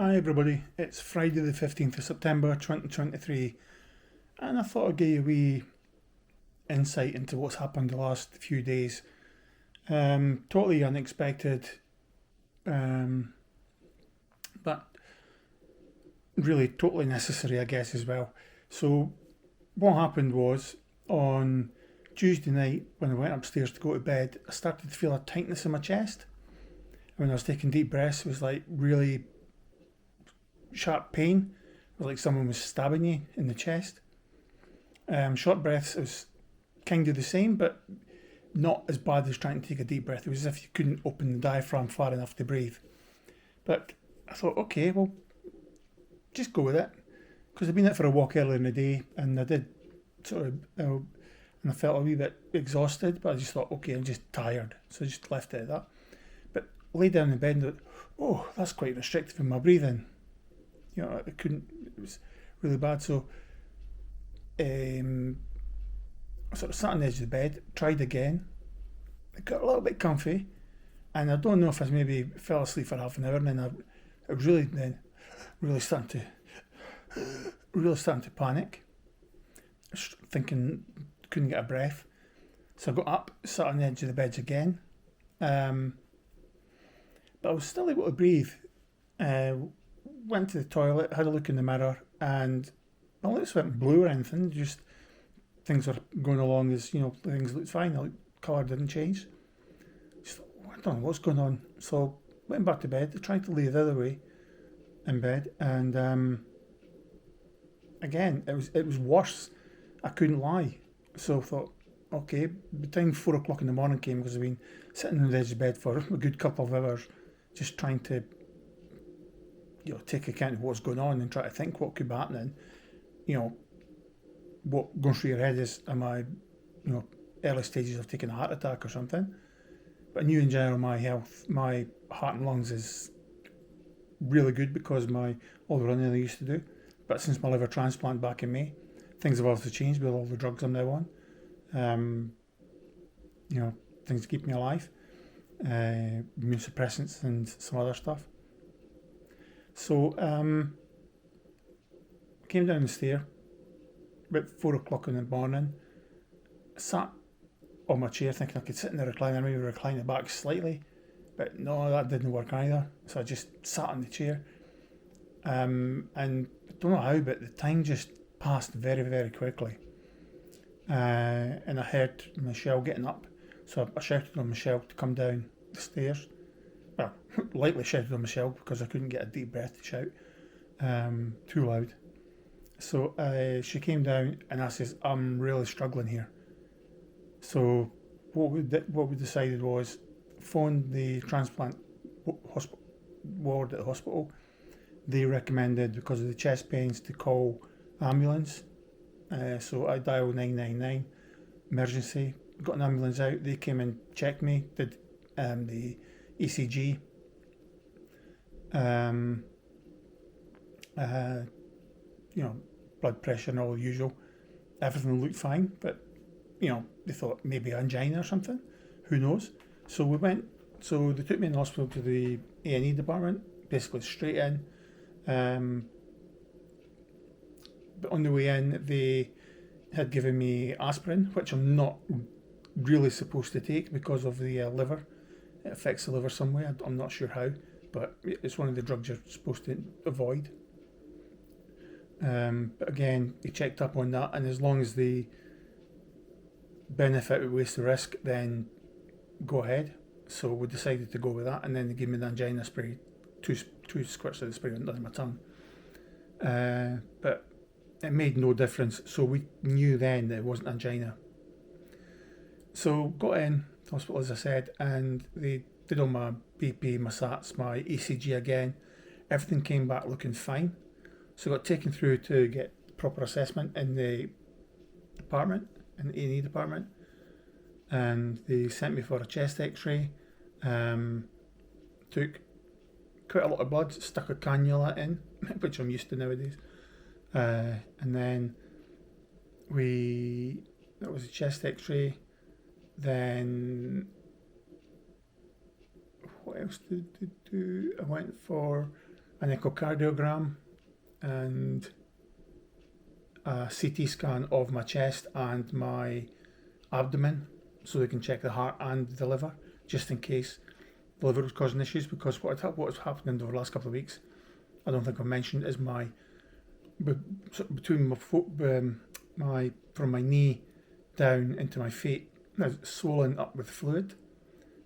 Hi everybody, it's Friday the 15th of September 2023 and I thought I'd give you a wee insight into what's happened the last few days. Totally unexpected, um, but really totally necessary I guess as well. So what happened was on Tuesday night when I went upstairs to go to bed, I started to feel a tightness in my chest. When I was taking deep breaths, it was like really sharp pain. It was like someone was stabbing you in the chest. Short breaths, it was kind of the same, but not as bad as trying to take a deep breath. It was as if you couldn't open the diaphragm far enough to breathe. But I thought, okay, well, just go with it. Because I'd been out for a walk earlier in the day and I did sort of, and I felt a wee bit exhausted, but I just thought, okay, I'm just tired. So I just left it at that. But lay down in bed and thought, oh, that's quite restrictive in my breathing. You know, I couldn't, it was really bad. So I sort of sat on the edge of the bed, tried again. It got a little bit comfy, and I don't know if I maybe fell asleep for half an hour, and then I was really starting to panic, thinking couldn't get a breath. So I got up, sat on the edge of the bed again, but I was still able to breathe. Went to the toilet, had a look in the mirror, and my lips weren't blue or anything. Just things were going along as things looked fine. The colour didn't change. Just thought, I don't know what's going on. So went back to bed. I tried to lay the other way in bed, and again it was worse. I couldn't lie. So I thought, okay. By the time 4 o'clock in the morning came, because I've been sitting on the edge of the bed for a good couple of hours, just trying to take account of what's going on and try to think what could be happening. What going through your head is, am I, early stages of taking a heart attack or something? But I knew in general my health, my heart and lungs is really good because all the running I used to do. But since my liver transplant back in May, things have obviously changed with all the drugs I'm now on. Things keep me alive, immune suppressants and some other stuff. So came down the stair about 4 o'clock in the morning. Sat on my chair thinking I could sit in the recliner, maybe recline it back slightly, but no, that didn't work either. So I just sat on the chair, and I don't know how, but the time just passed very, very quickly. And I heard Michelle getting up, so I shouted on Michelle to come down the stairs. Well, lightly shouted on Michelle because I couldn't get a deep breath to shout too loud. So she came down and I says, I'm really struggling here. So what we decided was phone the transplant ward at the hospital. They recommended, because of the chest pains, to call ambulance. So I dialed 999 emergency, got an ambulance out. They came and checked me, did the ECG, blood pressure and all the usual. Everything looked fine, but they thought maybe angina or something. Who knows? So they took me in the hospital to the A&E department, basically straight in. But on the way in, they had given me aspirin, which I'm not really supposed to take because of the liver. It affects the liver some way. I'm not sure how, but it's one of the drugs you're supposed to avoid. But again, he checked up on that, and as long as the benefit outweighs the risk, then go ahead. So we decided to go with that, and then they gave me the angina spray, two squirts of the spray under my tongue. But it made no difference, so we knew then that it wasn't angina. So got in the hospital, as I said, and they did all my BP, my SATs, my ECG again. Everything came back looking fine. So I got taken through to get proper assessment in the department, in the A&E department, and they sent me for a chest x-ray. Took quite a lot of blood, stuck a cannula in, which I'm used to nowadays. And then that was a chest x-ray. Then what else did they do? I went for an echocardiogram, and a CT scan of my chest and my abdomen, so they can check the heart and the liver, just in case the liver was causing issues. Because what has happened over the last couple of weeks, I don't think I've mentioned, is between from my knee down into my feet, now swollen up with fluid.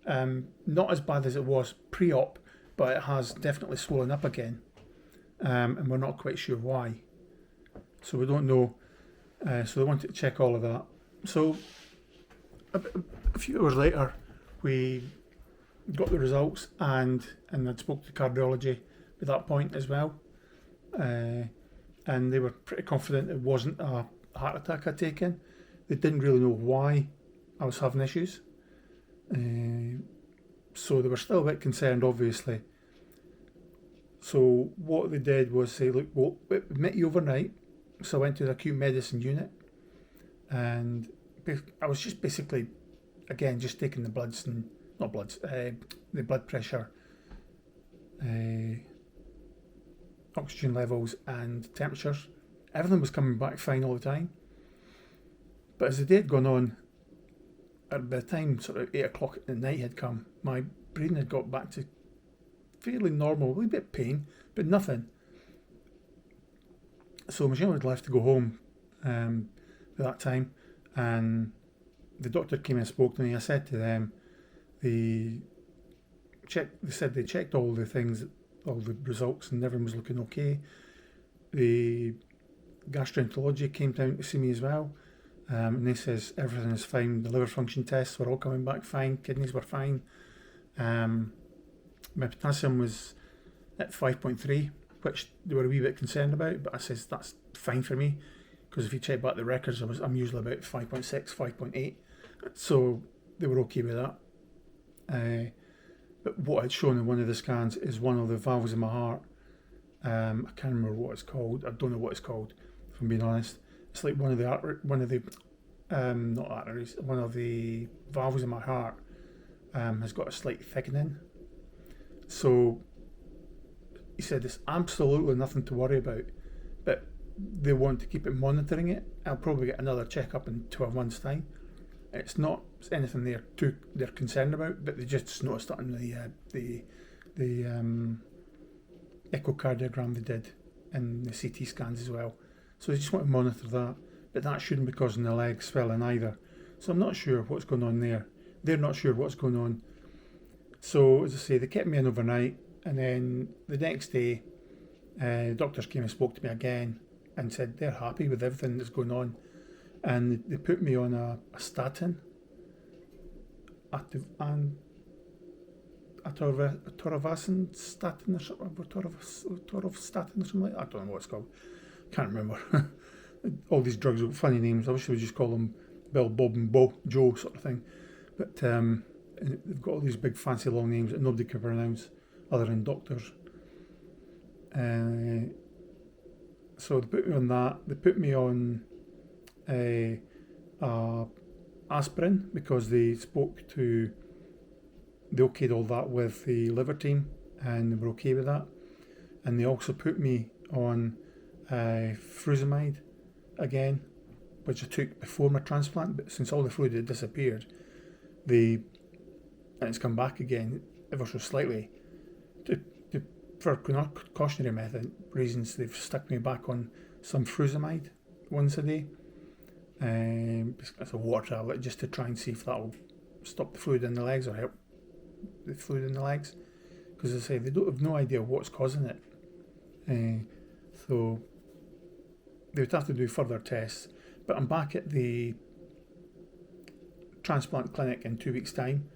Not as bad as it was pre-op, but it has definitely swollen up again, and we're not quite sure why. So we don't know. So they wanted to check all of that. So a few hours later, we got the results, and I'd spoke to cardiology at that point as well, and they were pretty confident it wasn't a heart attack I'd taken. They didn't really know why I was having issues, so they were still a bit concerned, obviously. So what they did was say, look, we'll admit you overnight. So I went to the acute medicine unit, and I was just basically, again, just taking the the blood pressure, oxygen levels and temperatures. Everything was coming back fine all the time. But as the day had gone on, by the time sort of 8 o'clock at night had come, my breathing had got back to fairly normal, a little bit of pain, but nothing. So Michelle had left to go home at that time, and the doctor came and spoke to me. I said to them, they said they checked all the things, all the results, and everything was looking okay. The gastroenterology came down to see me as well, and they says everything is fine. The liver function tests were all coming back fine, kidneys were fine. My potassium was at 5.3, which they were a wee bit concerned about, but I says that's fine for me, because if you check back the records, I'm usually about 5.6, 5.8, so they were okay with that. But what I'd shown in one of the scans is one of the valves in my heart. I can't remember what it's called. I don't know what it's called, if I'm being honest. It's like one of the valves in my heart has got a slight thickening. So he said there's absolutely nothing to worry about, but they want to keep monitoring it. I'll probably get another checkup in 12 months' time. It's not anything they're concerned about, but they just noticed that in the echocardiogram they did and the CT scans as well. So they just want to monitor that, but that shouldn't be causing the leg swelling either. So I'm not sure what's going on there. They're not sure what's going on. So as I say, they kept me in overnight, and then the next day, doctors came and spoke to me again and said they're happy with everything that's going on, and they put me on a statin, atorvastatin statin or something, atorvastatin or something like that. I don't know what it's called. Can't remember. All these drugs have funny names. I wish we would just call them Bill, Bob and Joe sort of thing. But they've got all these big fancy long names that nobody can pronounce other than doctors. So they put me on that. They put me on aspirin because they okayed all that with the liver team, and they were okay with that. And they also put me on furosemide again, which I took before my transplant, but since all the fluid had disappeared, and it's come back again ever so slightly. For cautionary reasons, they've stuck me back on some furosemide once a day. It's a water tablet just to try and see if that will stop the fluid in the legs or help the fluid in the legs. Because as I say, they don't have no idea what's causing it. So they would have to do further tests. But I'm back at the transplant clinic in 2 weeks' time,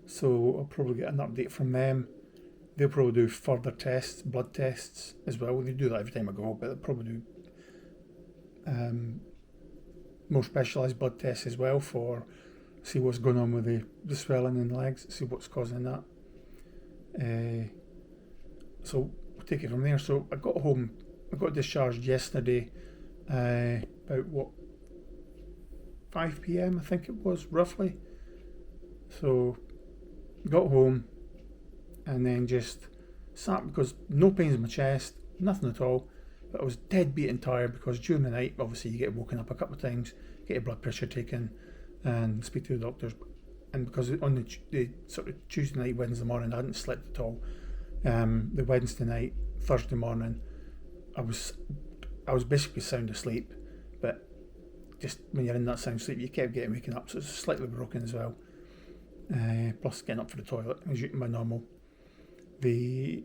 so I'll probably get an update from them. They'll probably do further tests, blood tests as well. They do that every time I go, but they'll probably do more specialised blood tests as well for see what's going on with the swelling in the legs, see what's causing that. So we'll take it from there. So I got home, I got discharged yesterday, about 5 p.m. I think it was, roughly. So got home and then just sat because no pains in my chest, nothing at all. But I was dead beat and tired because during the night, obviously, you get woken up a couple of times, get your blood pressure taken, and speak to the doctors. And because on the sort of Tuesday night, Wednesday morning, I hadn't slept at all. The Wednesday night, Thursday morning, I was basically sound asleep, but just when you're in that sound sleep, you kept getting waken up, so it's slightly broken as well. Plus getting up for the toilet, as my normal. And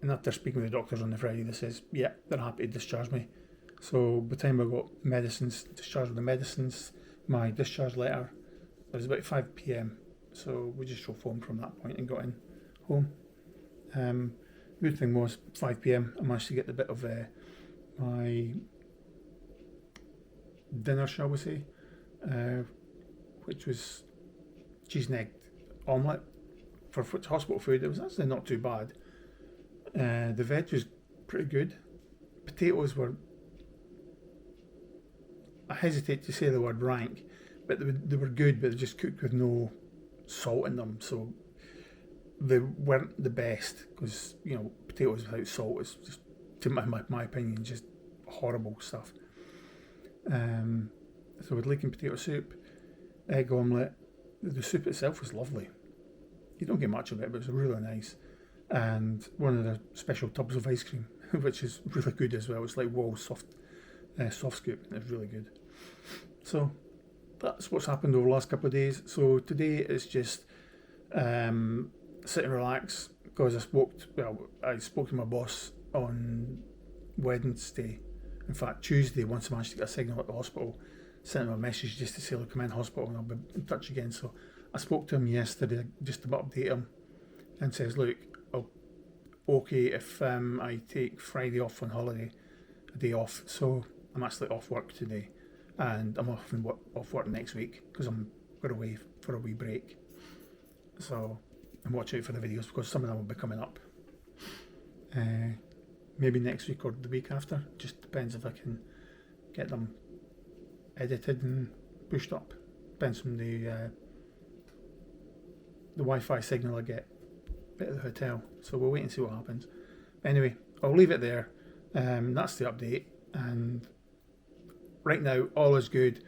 after speaking with the doctors on the Friday, they says, yeah, they're happy to discharge me. So by the time I got discharged with the medicines, my discharge letter, it was about 5 p.m. So we just drove home from that point and got in home. Good thing was 5 p.m. I managed to get the bit of my dinner, shall we say, which was cheese and egg omelette for hospital food. It was actually not too bad. The veg was pretty good. Potatoes were, I hesitate to say the word rank, but they were good, but they just cooked with no salt in them, so they weren't the best, because potatoes without salt is just, to my opinion, just horrible stuff. So with leek and potato soup, egg omelette, the soup itself was lovely. You don't get much of it, but it was really nice. And one of the special tubs of ice cream, which is really good as well. It's like soft scoop. It's really good. So that's what's happened over the last couple of days. So today is just sit and relax, because I spoke to my boss on Wednesday. In fact, Tuesday, once I managed to get a signal at the hospital, sent him a message just to say, look, I'm in hospital and I'll be in touch again. So I spoke to him yesterday just to update him and says, look, okay if I take Friday off on holiday, a day off. So I'm actually off work today, and I'm off work next week because I'm going away for a wee break. So, and watch out for the videos, because some of them will be coming up. Maybe next week or the week after. Just depends if I can get them edited and pushed up. Depends on the Wi-Fi signal I get at the hotel. So we'll wait and see what happens. But anyway, I'll leave it there. That's the update. And right now, all is good.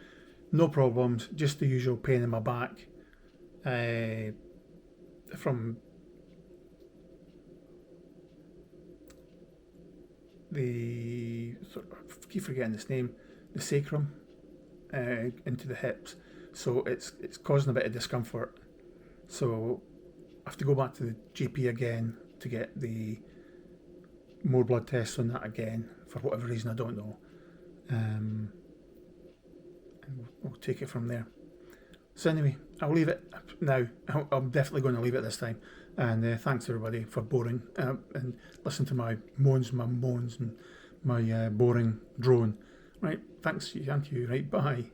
No problems. Just the usual pain in my back. From the, I keep forgetting this name, the sacrum into the hips. So it's causing a bit of discomfort. So I have to go back to the GP again to get the more blood tests on that again, for whatever reason, I don't know. And we'll take it from there. So anyway, I'll leave it now. I'm definitely going to leave it this time. And thanks everybody for boring and listen to my moans and my boring drone. Right, thanks, thank you. Right, bye.